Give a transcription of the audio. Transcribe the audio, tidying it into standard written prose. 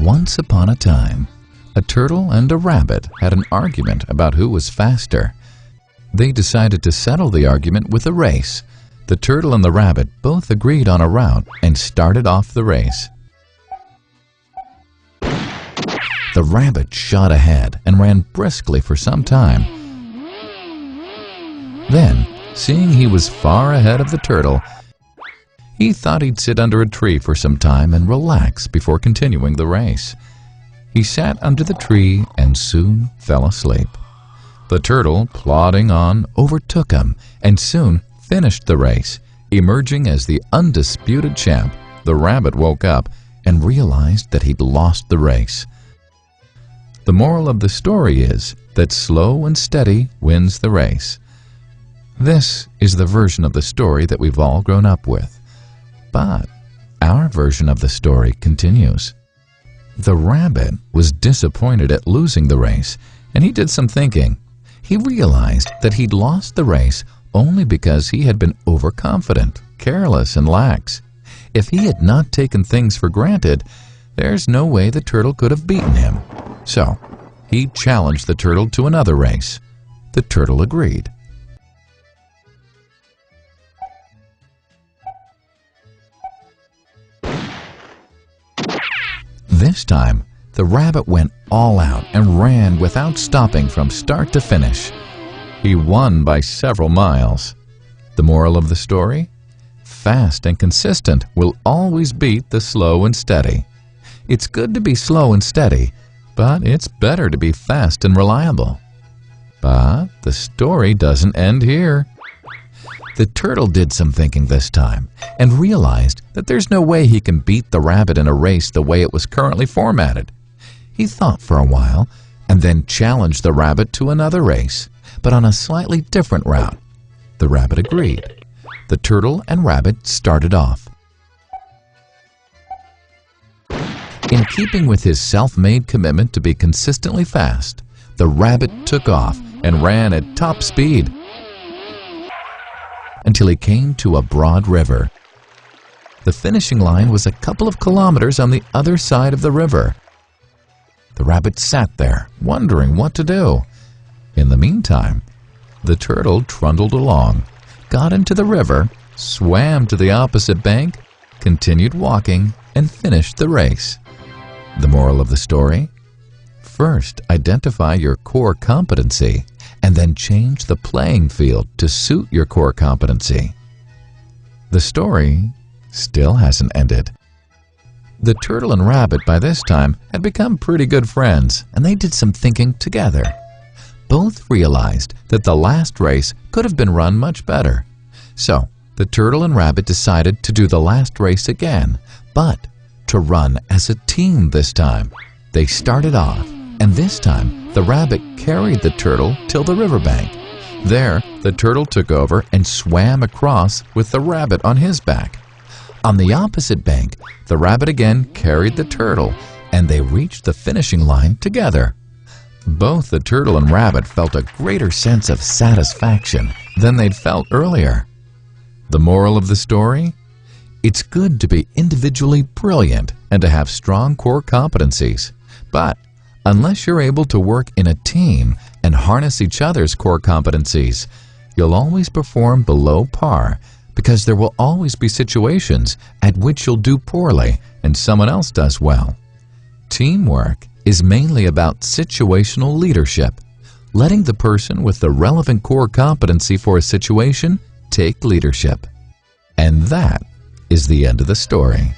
Once upon a time, a turtle and a rabbit had an argument about who was faster. They decided to settle the argument with a race. The turtle and the rabbit both agreed on a route and started off the race. The rabbit shot ahead and ran briskly for some time. Then, seeing he was far ahead of the turtle, he thought he'd sit under a tree for some time and relax before continuing the race. He sat under the tree and soon fell asleep. The turtle, plodding on, overtook him and soon finished the race, emerging as the undisputed champ. The rabbit woke up and realized that he'd lost the race. The moral of the story is that slow and steady wins the race. This is the version of the story that we've all grown up with. But our version of the story continues. The rabbit was disappointed at losing the race, and he did some thinking. He realized that he'd lost the race only because he had been overconfident, careless, and lax. If he had not taken things for granted, there's no way the turtle could have beaten him. So, he challenged the turtle to another race. The turtle agreed. This time, the rabbit went all out and ran without stopping from start to finish. He won by several miles. The moral of the story? Fast and consistent will always beat the slow and steady. It's good to be slow and steady, but it's better to be fast and reliable. But the story doesn't end here. The turtle did some thinking this time and realized that there's no way he can beat the rabbit in a race the way it was currently formatted. He thought for a while and then challenged the rabbit to another race, but on a slightly different route. The rabbit agreed. The turtle and rabbit started off. In keeping with his self-made commitment to be consistently fast, the rabbit took off and ran at top speed until he came to a broad river. The finishing line was a couple of kilometers on the other side of the river. The rabbit sat there, wondering what to do. In the meantime, the turtle trundled along, got into the river, swam to the opposite bank, continued walking, and finished the race. The moral of the story? First, identify your core competency, and then change the playing field to suit your core competency. The story still hasn't ended. The turtle and rabbit by this time had become pretty good friends, and they did some thinking together. Both realized that the last race could have been run much better. So, the turtle and rabbit decided to do the last race again, but to run as a team this time. They started off, and this time the rabbit carried the turtle till the riverbank. There, the turtle took over and swam across with the rabbit on his back. On the opposite bank, the rabbit again carried the turtle, and they reached the finishing line together. Both the turtle and rabbit felt a greater sense of satisfaction than they'd felt earlier. The moral of the story? It's good to be individually brilliant and to have strong core competencies, but unless you're able to work in a team and harness each other's core competencies, you'll always perform below par, because there will always be situations at which you'll do poorly and someone else does well. Teamwork is mainly about situational leadership, letting the person with the relevant core competency for a situation take leadership. And that is the end of the story.